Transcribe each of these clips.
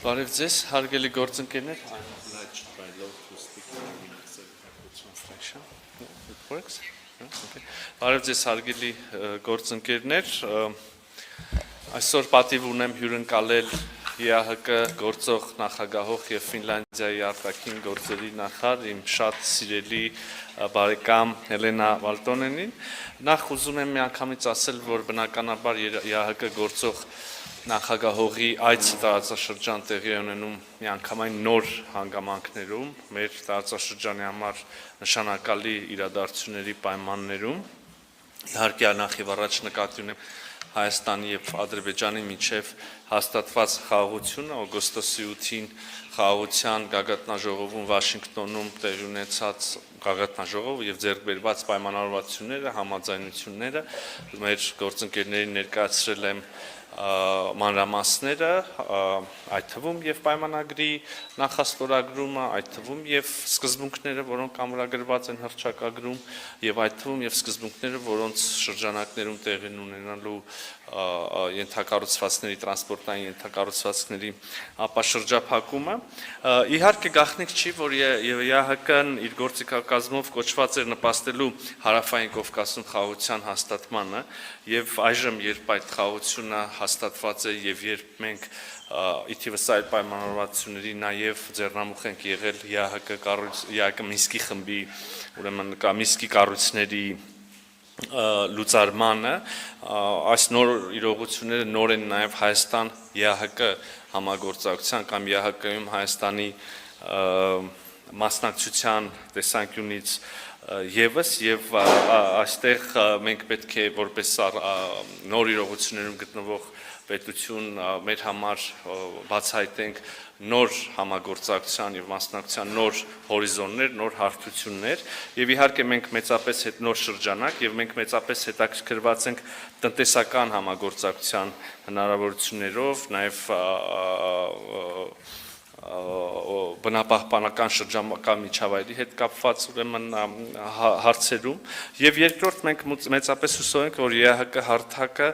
Բարև ձեզ, հարգելի գործընկերներ, I'm obliged by law to speak in translation. It works? Okay. Բարև ձեզ, հարգելի գործընկերներ, այսօր պատիվ ունեմ հյուրընկալել ԵԱՀԿ գործող նախագահող եւ Ֆինլանդիայի արտաքին գործերի նախարար իմ շատ սիրելի բարեկամ Հելենա Վալտոնենին։ Նախ ուզում եմ միանգամից ասել, որ բնականաբար ԵԱՀԿ գործող նախագահողի այցը տարածաշրջան տեղի ունենում միանգամայն նոր հանգամանքներում, մեր տարածաշրջանի համար նշանակալի իրադարձությունների պայմաններում, իհարկե նախ եւ առաջ նկատի ունեմ Հայաստանի եւ Ադրբեջանի միջև հաստատված խաղաղությունը օգոստոսի 8-ին խաղաղության գագաթնաժողովում Վաշինգտոնում տեղի ունեցած գագաթնաժողով եւ ձեռք բերված պայմանավորվածությունները, համաձայնությունները մեր գործընկերներին ներկայացրել եմ մանրամասները, այդ թվում եւ պայմանագրի նախաստորագրումը, այդ թվում եւ սկզբունքները, որոնք ամրագրված են հռչակագրում եւ այդ թվում եւ սկզբունքները, որոնց շրջանակներում տեղի ունենալու ենթակառուցվածքների տրանսպորտային ենթակառուցվածքների ապաշրջափակումը իհարկե գաղտնիք չի, որ ԵԱՀԿ-ն իր գործիքակազմով կոչված էր նպաստելու հարավային Կովկասում խաղաղության հաստատմանը եւ այժմ երբ այդ խաղաղությունը հաստատված է եւ երբ մենք իթիվս այդ պայմանավորվածությունների նաեւ ձեռնամուխ ենք եղել ԵԱՀԿ Մինսկի խմբի, ուրեմն Մինսկի կառույցների լուծարմանը, այս նոր իրողությունները նոր են նաև Հայաստան ԵԱՀԿ համագործակցության կամ ԵԱՀԿ-ում Հայաստանի մասնակցության տեսանկյունից եւս եւ այստեղ մենք պետք է որպես նոր իրողություններում գտնվող պետություն մեր համար բացահայտենք նոր համագործակցության եւ մասնակցության նոր հորիզոններ, նոր հարթություններ եւ իհարկե մենք մեծապես նոր շրջանակ եւ մենք մեծապես հետաքրքրված ենք տնտեսական համագործակցության հնարավորություններով, նաեւ բնապահպանական շրջանական միջավայրի հետ կապված ուրեմն հարցերում եւ երկրորդ մենք մեծապես հուսով ենք որ ԵԱՀԿ հարթակը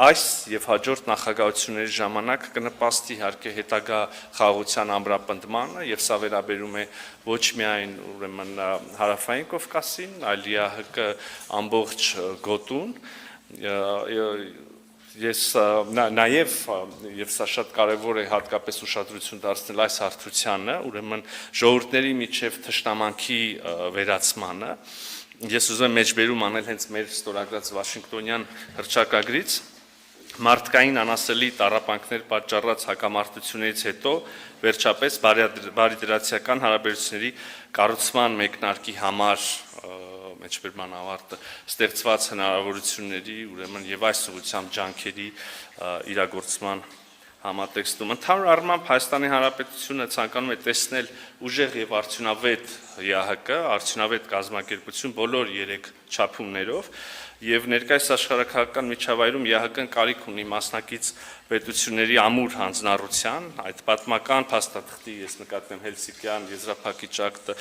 այս եւ հաջորդ նախագահությունների ժամանակ կնպաստի իհարկե հետագա խաղաղության ամրապնդմանը եւ սա վերաբերում է ոչ միայն ուրեմն հարավային Կովկասին, այլ ԵԱՀԿ ամբողջ գոտուն Ես նաև եւ սա շատ կարեւոր է հատկապես ուշադրություն դարձնել այս հարթությանը, ուրեմն ժողովուրդների միջև թշնամանքի վերացմանը։ Ես ուզում եմ մեջբերում անել հենց մեր ստորագրած Վաշինգտոնյան հռչակագրից մարդկային անասելի տառապանքներ պատճառած հակամարտություններից հետո վերջապես բարիդրացիական հարաբերությունների կառուցման մեկնարկի համար մեջբերման ավարտը ստեղծված հնարավորությունների ուրեմն եւ այս ուղղությամբ ջանքերի իրագործման համատեքստում ընդհանուր առմամբ Հայաստանի Հանրապետությունը ցանկանում է տեսնել ուժեղ եւ արդյունավետ ԵԱՀԿ, արդյունավետ կազմակերպություն բոլոր 3 չափումներով եւ ներկայիս աշխարհակահաղական միջավայրում ԵԱՀԿ-ն կարիք ունի մասնակից պետությունների ամուր հանձնառության, այդ պատմական փաստաթղթի ես նկատեմ Հելսինկյան եզրափակիչ ակտը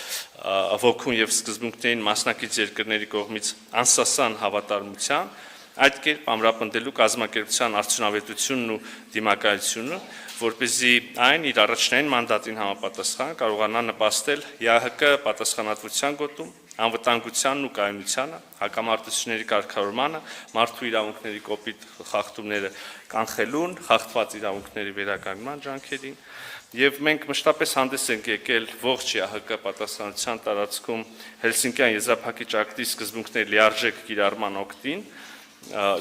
ոգուն եւ սկզբունքներին մասնակից երկրների կողմից անսասան հավատարմության, այդ կերպ ամրապնդելու կազմակերպության արդյունավետությունն ու դիմակայությունը, որպեսզի այն իր առաջնային մանդատին համապատասխան կարողանա նպաստել ԵԱՀԿ պատասխանատվության գոտում անվտանգությանն ու կայունությանը, հակամարտությունների կարգավորմանը, մարդու իրավունքների կոպիտ խախտումները կանխելուն, խախտված իրավունքների վերականգնման ջանքերին եւ մենք մշտապես հանդես ենք եկել ողջ ԵԱՀԿ պատասխանատվության տարածքում Հելսինկյան եզրափակիչ ակտի սկզբունքների լիարժեք կիրառման օգտին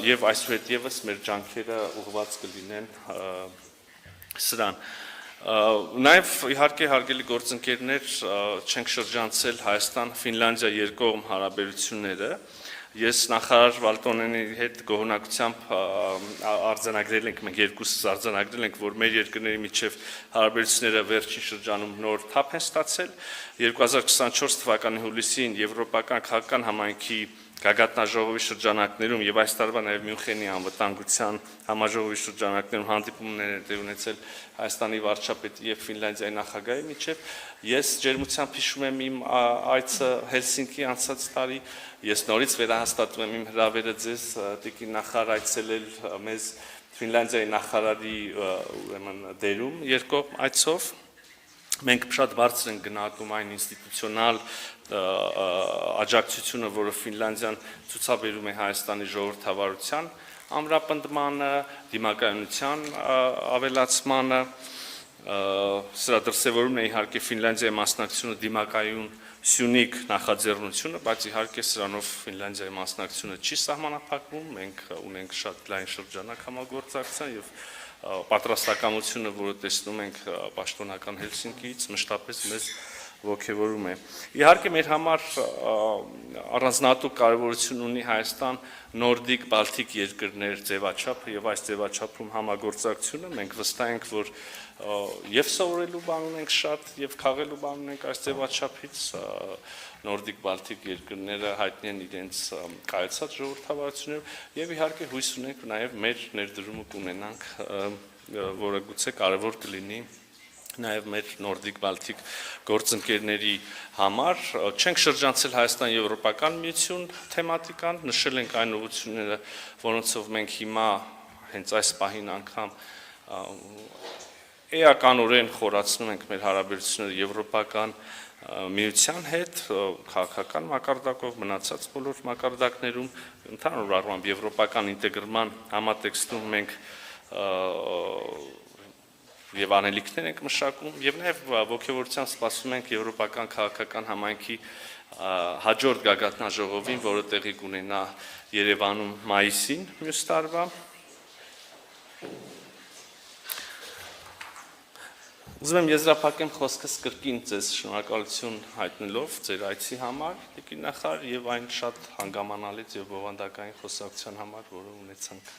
եւ այսուհետ եւս մեր ջանքերը ուղղված կլինեն սրան Նաև իհարկե հարգելի գործընկերներ չենք շրջանցել Հայաստան-Ֆինլանդիա երկկողմ հարաբերությունները Ես նախարար Վալտոնենի հետ գոհունակությամբ արձանագրել ենք, մենք երկուսս արձանագրել ենք, որ մեր երկրների միջև հարաբերությունները վերջին շրջանում նոր թափ են ստացել 2024 թվականի հուլիսին Եվրոպական քաղաքական համայնքի գագաթնաժողովի շրջանակներում եւ այս տարվա նաեւ Մյունխենի անվտանգության համաժողովի շրջանակներում հանդիպումներ են ունեցել Հայաստանի վարչապետի եւ Ֆինլանդիայի նախագահի միջեւ ես ջերմությամբ հիշում եմ իմ այցը Հելսինկի անցած տարի ես նորից վերահաստատում եմ իմ հրավերը ձեզ տիկին նախարար այցելել մեզ Ֆինլանդիայի նախարարի ուրեմն դերում երկկողմ այցով մենք շատ բարձր ենք գնահատում այն ինստիտուցիոնալ աջակցությունը, որը Ֆինլանդիան ցուցաբերում է Հայաստանի ժողովրդավարության ամրապնդմանը, դիմակայունության ավելացմանը, սրա դրսևորումն է իհարկե Ֆինլանդիայի մասնակցությունը դիմակայուն սյունիկ նախաձեռնությունը, բայց իհարկե սրանով Ֆինլանդիայի մասնակցությունը չի սահմանափակվում, մենք ունենք շատ լայն շրջանակ համագործակցության եւ պատրաստակամությունը, որը տեսնում ենք պաշտոնական Հելսինկիից, մշտապես մեզ ողջևորում է։ Իհարկե մեր համար առանձնահատուկ կարևորություն ունի Հայաստան նորդիկ բալթիկ երկրներ ձևաչափը եւ այս ձևաչափում համագործակցությունը մենք վստահ ենք, որ եւ սովորելու բան ունենք շատ եւ քաղելու բան ունենք այս ձևաչափից նորդիկ բալթիկ երկրները հայտնի են իրենց կայացած ժողովրդավարություններով եւ իհարկե հույս ունենք նաեւ մեր ներդրումը կունենանք, որը գուցե կարևոր կլինի նաև մեր նորդիկ բալթիկ գործընկերների համար չենք շրջանցել Հայաստան-Եվրոպական միություն թեմատիկան, նշել ենք այն ուղղությունները, որոնցով մենք հիմա հենց այս պահին անգամ էականորեն խորացնում ենք մեր հարաբերությունները Եվրոպական միության հետ, քաղաքական մակարդակով, մնացած բոլոր մակարդակներում, ընդհանուր առմամբ եվրոպական ինտեգրման համատեքստում մենք եւ անելիքներ ենք մշակում եւ նաեւ ողջավորությամբ սպասում ենք եվրոպական քաղաքական համայնքի հաջորդ գագաթնաժողովին, որը տեղի կունենա Երևանում մայիսին մյուս տարվա։ Ուզում եմ եզրափակեմ խոսքս կրկին ձեզ շնորհակալություն հայտնելով ձեր այցի համար, տիկին նախարար, եւ այն շատ հանգամանալից եւ բովանդակային խոսակցության համար, որը ունեցանք։